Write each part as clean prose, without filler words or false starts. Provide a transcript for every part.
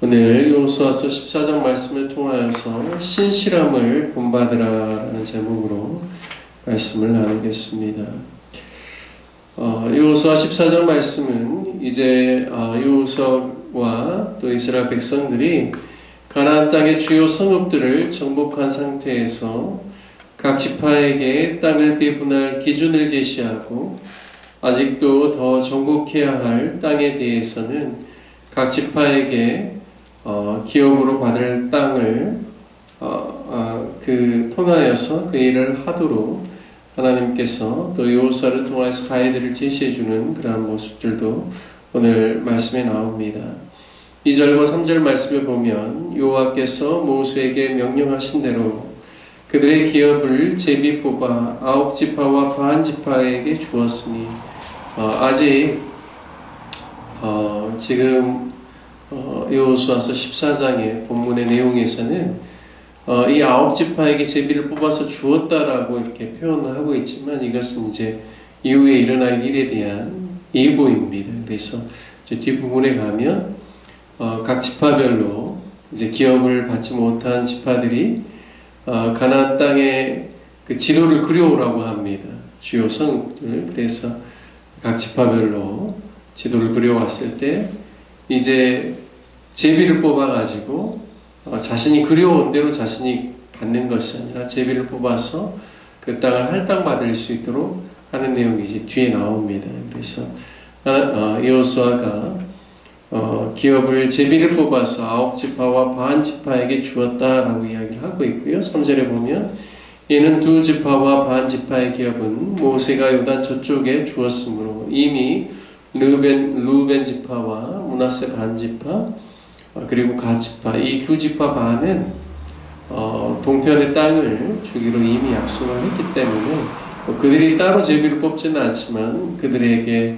오늘 여호수아서 14장 말씀을 통하여서 신실함을 본받으라라는 제목으로 말씀을 나누겠습니다. 여호수아 14장 말씀은 이제 여호수아와 또 이스라엘 백성들이 가나안 땅의 주요 성읍들을 정복한 상태에서 각 지파에게 땅을 배분할 기준을 제시하고 아직도 더 정복해야 할 땅에 대해서는 각 지파에게 기업으로 받을 땅을 통하여서 그 일을 하도록 하나님께서 또 여호수아를 통해서 가이드를 제시해주는 그러한 모습들도 오늘 말씀에 나옵니다. 2절과 3절 말씀을 보면 여호와께서 모세에게 명령하신 대로 그들의 기업을 제비 뽑아 9지파와 반 지파에게 주었으니 아직 지금 여호수아서 14장의 본문의 내용에서는 이 9지파에게 제비를 뽑아서 주었다라고 이렇게 표현을 하고 있지만 이것은 이제 이후에 일어날 일에 대한 예고입니다. 그래서 뒷부분에 가면 각 지파별로 이제 기업을 받지 못한 지파들이 가나안 땅의 그 지도를 그려오라고 합니다. 주요 성읍들. 그래서 각 지파별로 지도를 그려왔을 때 이제 제비를 뽑아가지고 자신이 그려온 대로 자신이 받는 것이 아니라 제비를 뽑아서 그 땅을 할당받을 수 있도록 하는 내용이 이제 뒤에 나옵니다. 그래서 여호수아가 기업을 제비를 뽑아서 9지파와 반 지파에게 주었다라고 이야기를 하고 있고요. 3절에 보면 이는 2지파와 반 지파의 기업은 모세가 요단 저쪽에 주었으므로 이미 르벤 지파와 므낫세 반 지파 그리고 갓 지파 이 2지파 반은 동편의 땅을 주기로 이미 약속을 했기 때문에 그들이 따로 제비를 뽑지는 않지만 그들에게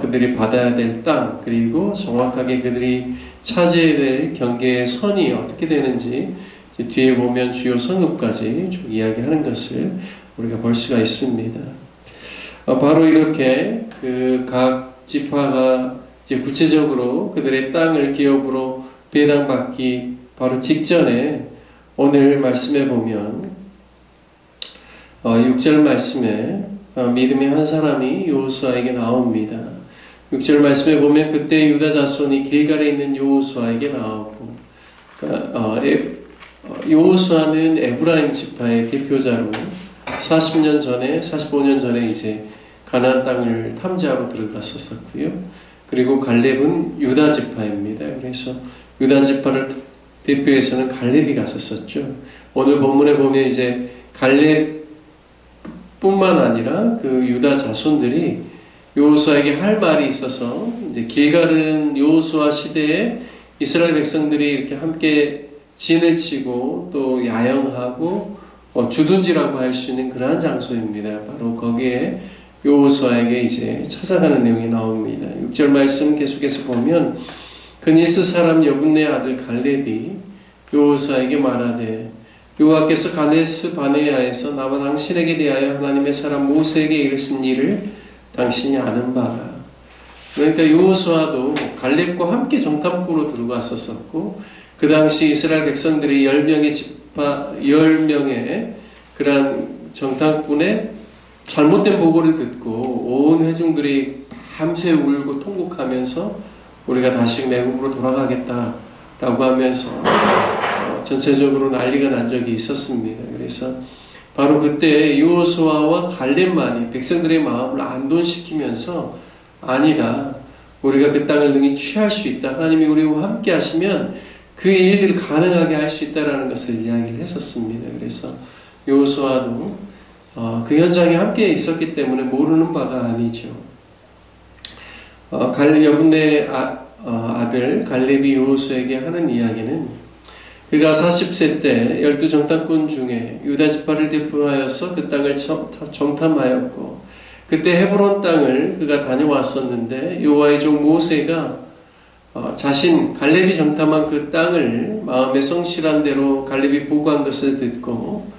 그들이 받아야 될 땅 그리고 정확하게 그들이 차지해야 될 경계의 선이 어떻게 되는지 뒤에 보면 주요 성읍까지 쭉 이야기하는 것을 우리가 볼 수가 있습니다. 바로 이렇게 그 각 지파가 이제 구체적으로 그들의 땅을 기업으로 배당받기 바로 직전에 오늘 말씀에 보면 6절 말씀에 믿음의 한 사람이 여호수아에게 나옵니다. 6절 말씀에 보면 그때 유다 자손이 길갈에 있는 여호수아에게 나오고 여호수아는 에브라임 지파의 대표자로 40년 전에 45년 전에 이제 가나안 땅을 탐지하러 들어갔었고요. 그리고 갈렙은 유다 지파입니다. 그래서 유다 지파를 대표해서는 갈렙이 갔었었죠. 오늘 본문에 보면 이제 갈렙뿐만 아니라 그 유다 자손들이 여호수아에게 할 말이 있어서 이제 길갈은 여호수아 시대에 이스라엘 백성들이 이렇게 함께 진을 치고 또 야영하고 주둔지라고 할 수 있는 그러한 장소입니다. 바로 거기에 여호수아에게 이제 찾아가는 내용이 나옵니다. 6절 말씀 계속해서 보면 그니스 사람 여분네 아들 갈렙이 여호수아에게 말하되 여호와께서 가데스 바네아에서 나와 당신에게 대하여 하나님의 사람 모세에게 이르신 일을 당신이 아는 바라. 그러니까 여호수아도 갈렙과 함께 정탐꾼으로 들어갔었고 그 당시 이스라엘 백성들이 10명의 지파 10명의 그러한 정탐꾼의 잘못된 보고를 듣고 온 회중들이 밤새 울고 통곡하면서 우리가 다시 매국으로 돌아가겠다라고 하면서 전체적으로 난리가 난 적이 있었습니다. 그래서 바로 그때 여호수아와 갈렙만이 백성들의 마음을 안돈시키면서 아니다. 우리가 그 땅을 능히 취할 수 있다. 하나님이 우리와 함께 하시면 그 일들을 가능하게 할 수 있다라는 것을 이야기를 했었습니다. 그래서 여호수아도 그 현장에 함께 있었기 때문에 모르는 바가 아니죠. 여분네 아들 갈렙이 여호수아에게 하는 이야기는 그가 40세 때 12정탐꾼 중에 유다 지파를 대표하여서 그 땅을 정탐하였고 그때 헤브론 땅을 그가 다녀왔었는데 여호와의 종 모세가 갈렙이 정탐한 그 땅을 마음에 성실한 대로 갈렙이 보고한 것을 듣고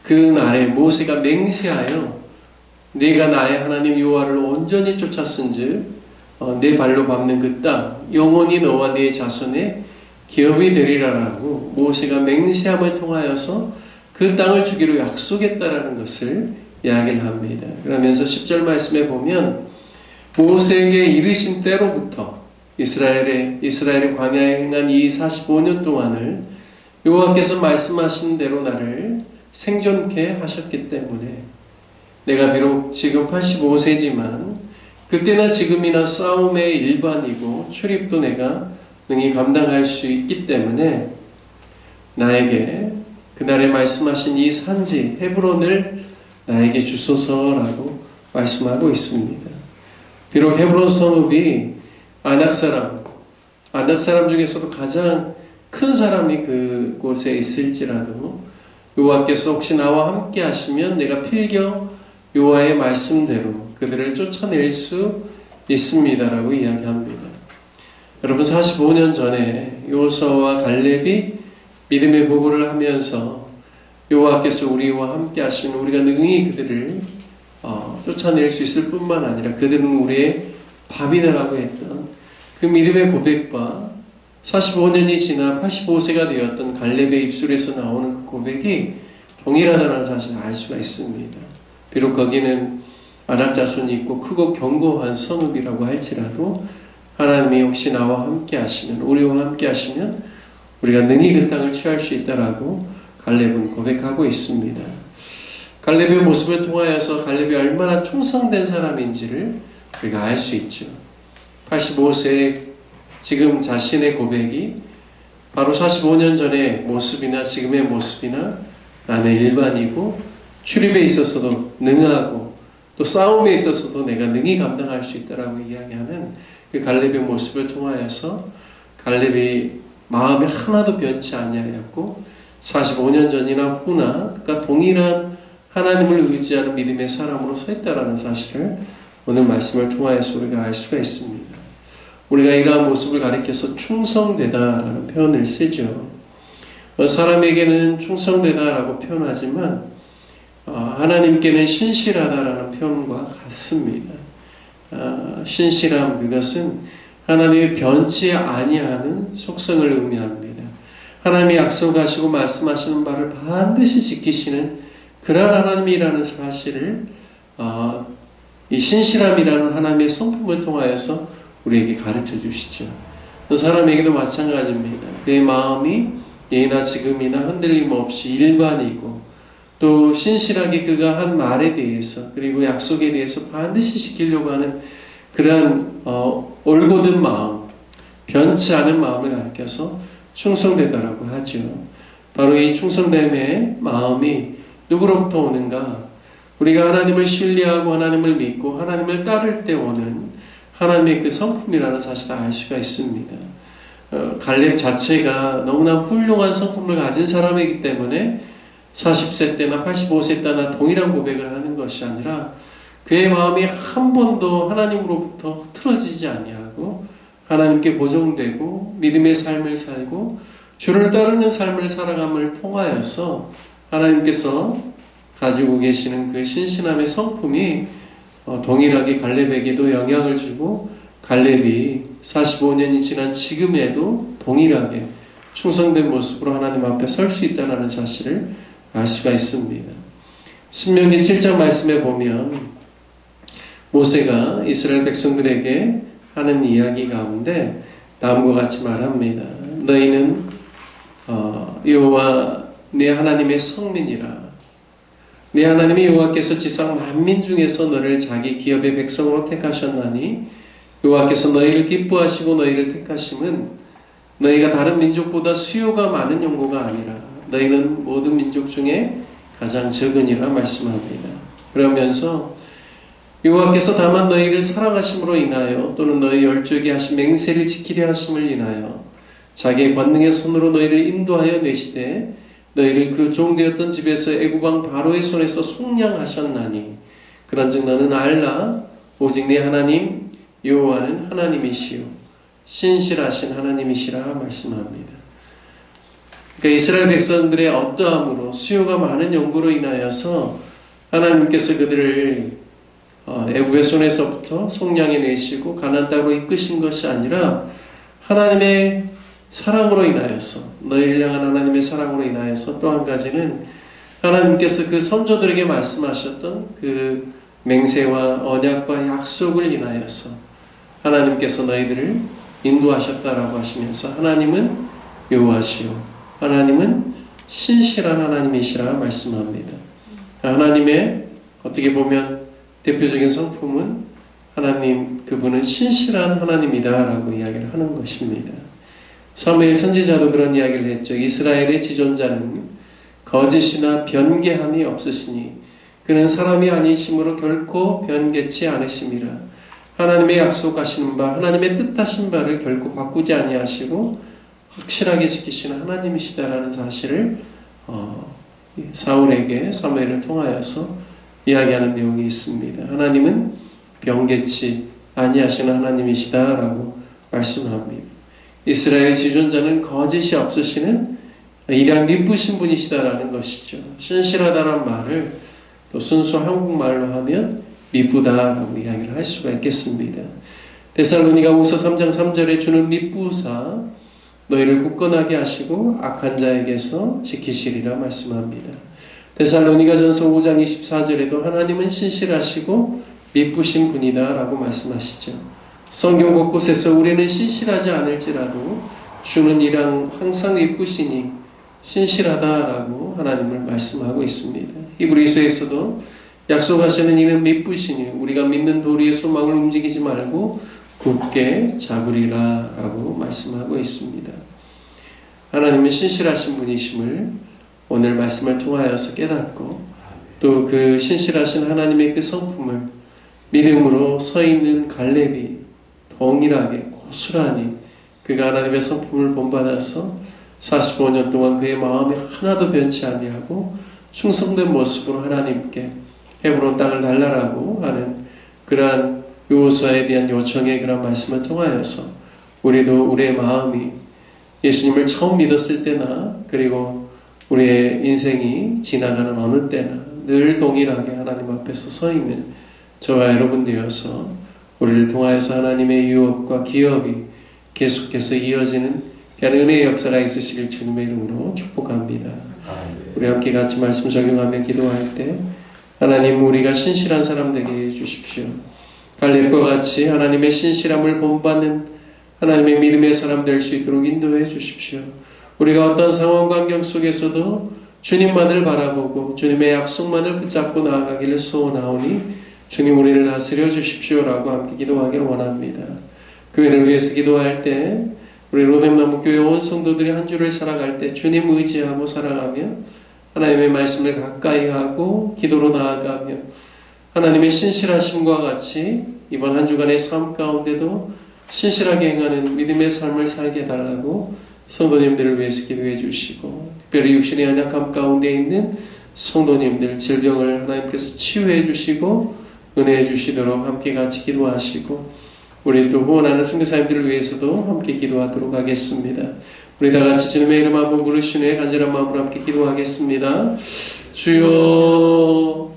그 날에 모세가 맹세하여 네가 나의 하나님 여호와를 온전히 쫓았은즉 내 발로 밟는 그 땅 영원히 너와 네 자손의 기업이 되리라라고 모세가 맹세함을 통하여서 그 땅을 주기로 약속했다라는 것을 이야기를 합니다. 그러면서 10절 말씀에 보면 모세에게 이르신 때로부터 이스라엘이 광야에 행한 이 45년 동안을 여호와께서 말씀하신 대로 나를 생존케 하셨기 때문에 내가 비록 지금 85세지만 그때나 지금이나 싸움의 일반이고 출입도 내가 능히 감당할 수 있기 때문에 나에게 그날에 말씀하신 이 산지 헤브론을 나에게 주소서라고 말씀하고 있습니다. 비록 헤브론 성읍이 아낙 사람 중에서도 가장 큰 사람이 그곳에 있을지라도 여호와께서 혹시 나와 함께 하시면 내가 필경 여호와의 말씀대로 그들을 쫓아낼 수 있습니다라고 이야기합니다. 여러분 45년 전에 여호수아와 갈렙이 믿음의 보고를 하면서 여호와께서 우리와 함께 하시면 우리가 능히 그들을 쫓아낼 수 있을 뿐만 아니라 그들은 우리의 밥이다라고 했던 그 믿음의 고백과 45년이 지나 85세가 되었던 갈렙의 입술에서 나오는 그 고백이 동일하다는 사실을 알 수가 있습니다. 비록 거기는 아낙 자손이 있고 크고 견고한 성읍이라고 할지라도 하나님이 혹시 나와 함께 하시면 우리와 함께 하시면 우리가 능히 그 땅을 취할 수 있다라고 갈렙은 고백하고 있습니다. 갈렙의 모습을 통하여서 갈렙이 얼마나 충성된 사람인지를 우리가 알 수 있죠. 85세 지금 자신의 고백이 바로 45년 전의 모습이나 지금의 모습이나 나는 일반이고 출입에 있어서도 능하고 또 싸움에 있어서도 내가 능히 감당할 수 있다라고 이야기하는 그 갈렙의 모습을 통하여서 갈렙이 마음이 하나도 변치 아니하였고 45년 전이나 후나 그러니까 동일한 하나님을 의지하는 믿음의 사람으로 서 있다라는 사실을 오늘 말씀을 통하여서 우리가 알 수가 있습니다. 우리가 이러한 모습을 가리켜서 충성되다라는 표현을 쓰죠. 사람에게는 충성되다라고 표현하지만 하나님께는 신실하다라는 표현과 같습니다. 신실함 그것은 하나님의 변치 아니하는 속성을 의미합니다. 하나님이 약속하시고 말씀하시는 바를 반드시 지키시는 그러한 하나님이라는 사실을 이 신실함이라는 하나님의 성품을 통하여서 우리에게 가르쳐 주시죠. 그 사람에게도 마찬가지입니다. 그의 마음이 예나 지금이나 흔들림 없이 일반이고 또 신실하게 그가 한 말에 대해서 그리고 약속에 대해서 반드시 지키려고 하는 그러한 올곧은 마음, 변치 않은 마음을 가리켜서 충성되다라고 하죠. 바로 이 충성됨의 마음이 누구로부터 오는가? 우리가 하나님을 신뢰하고 하나님을 믿고 하나님을 따를 때 오는 하나님의 그 성품이라는 사실을 알 수가 있습니다. 갈렙 자체가 너무나 훌륭한 성품을 가진 사람이기 때문에 40세 때나 85세 때나 동일한 고백을 하는 것이 아니라 그의 마음이 한 번도 하나님으로부터 흐트러지지 아니하고 하나님께 고정되고 믿음의 삶을 살고 주를 따르는 삶을 살아감을 통하여서 하나님께서 가지고 계시는 그 신실함의 성품이 동일하게 갈렙에게도 영향을 주고 갈렙이 45년이 지난 지금에도 동일하게 충성된 모습으로 하나님 앞에 설 수 있다는 사실을 알 수가 있습니다. 신명기 7장 말씀에 보면 모세가 이스라엘 백성들에게 하는 이야기 가운데 다음과 같이 말합니다. 너희는 여호와 네 하나님의 성민이라. 네 하나님이 여호와께서 지상 만민 중에서 너를 자기 기업의 백성으로 택하셨나니 여호와께서 너희를 기뻐하시고 너희를 택하심은 너희가 다른 민족보다 수요가 많은 용고가 아니라 너희는 모든 민족 중에 가장 적으니라 말씀합니다. 그러면서 여호와께서 다만 너희를 사랑하심으로 인하여 또는 너희 열조에게 하신 맹세를 지키려 하심을 인하여 자기의 권능의 손으로 너희를 인도하여 내시되 너희를 그 종되었던 집에서 애굽왕 바로의 손에서 속량하셨나니 그런즉 너는 알라 오직 네 하나님 여호와는 하나님이시요 신실하신 하나님이시라 말씀합니다. 그러니까 이스라엘 백성들의 어떠함으로 수요가 많은 연고로 인하여서 하나님께서 그들을 애굽의 손에서부터 속량해 내시고 가나안 땅으로 이끄신 것이 아니라 하나님의 사랑으로 인하여서, 너희를 향한 하나님의 사랑으로 인하여서, 또 한 가지는 하나님께서 그 선조들에게 말씀하셨던 그 맹세와 언약과 약속을 인하여서 하나님께서 너희들을 인도하셨다라고 하시면서, 하나님은 여호와시요 하나님은 신실한 하나님이시라 말씀합니다. 하나님의 어떻게 보면 대표적인 성품은 하나님, 그분은 신실한 하나님이다 라고 이야기를 하는 것입니다. 사무엘 선지자도 그런 이야기를 했죠. 이스라엘의 지존자는 거짓이나 변개함이 없으시니 그는 사람이 아니심으로 결코 변개치 않으심이라. 하나님의 약속하시는 바, 하나님의 뜻하신 바를 결코 바꾸지 아니하시고 확실하게 지키시는 하나님이시다라는 사실을 사울에게 사무엘을 통하여서 이야기하는 내용이 있습니다. 하나님은 변개치 아니하시는 하나님이시다라고 말씀합니다. 이스라엘의 지존자는 거짓이 없으시는 일양 미쁘신 분이시다라는 것이죠. 신실하다는 말을 또 순수 한국말로 하면 미쁘다라고 이야기를 할 수가 있겠습니다. 데살로니가후서 3장 3절에 주는 미쁘사 너희를 굳건하게 하시고 악한 자에게서 지키시리라 말씀합니다. 데살로니가전서 5장 24절에도 하나님은 신실하시고 미쁘신 분이다 라고 말씀하시죠. 성경 곳곳에서 우리는 신실하지 않을지라도 주는 이랑 항상 미쁘시니 신실하다라고 하나님을 말씀하고 있습니다. 히브리서에서도 약속하시는 이는 미쁘시니 우리가 믿는 도리의 소망을 움직이지 말고 굳게 잡으리라 라고 말씀하고 있습니다. 하나님은 신실하신 분이심을 오늘 말씀을 통하여서 깨닫고, 또 그 신실하신 하나님의 그 성품을 믿음으로 서 있는 갈렙이 동일하게 고스란히 그가 하나님의 성품을 본받아서 45년 동안 그의 마음이 하나도 변치 아니하고 충성된 모습으로 하나님께 헤브론 땅을 달라라고 하는 그러한 여호수아에 대한 요청의 그런 말씀을 통하여서 우리도 우리의 마음이 예수님을 처음 믿었을 때나 그리고 우리의 인생이 지나가는 어느 때나 늘 동일하게 하나님 앞에서 서 있는 저와 여러분 되어서 우리를 통하여서 하나님의 유업과 기업이 계속해서 이어지는 그런 은혜의 역사가 있으시길 주님의 이름으로 축복합니다. 우리 함께 같이 말씀 적용하며 기도할 때 하나님, 우리가 신실한 사람 되게 해주십시오. 갈렙과 같이 하나님의 신실함을 본받는 하나님의 믿음의 사람 될 수 있도록 인도해 주십시오. 우리가 어떤 상황 환경 속에서도 주님만을 바라보고 주님의 약속만을 붙잡고 나아가기를 소원하오니 주님 우리를 다스려 주십시오라고 함께 기도하기를 원합니다. 교회를 위해서 기도할 때 우리 로뎀나무교회 온 성도들이 한 주를 살아갈 때 주님 의지하고 살아가며 하나님의 말씀을 가까이 하고 기도로 나아가며 하나님의 신실하심과 같이 이번 한 주간의 삶 가운데도 신실하게 행하는 믿음의 삶을 살게 해달라고 성도님들을 위해서 기도해 주시고, 특별히 육신의 연약함 가운데 있는 성도님들 질병을 하나님께서 치유해 주시고 은혜해 주시도록 함께 같이 기도하시고, 우리 또 후원하는 선교사님들을 위해서도 함께 기도하도록 하겠습니다. 우리 다 같이 주님의 이름 한번 부르시네 간절한 마음으로 함께 기도하겠습니다. 주여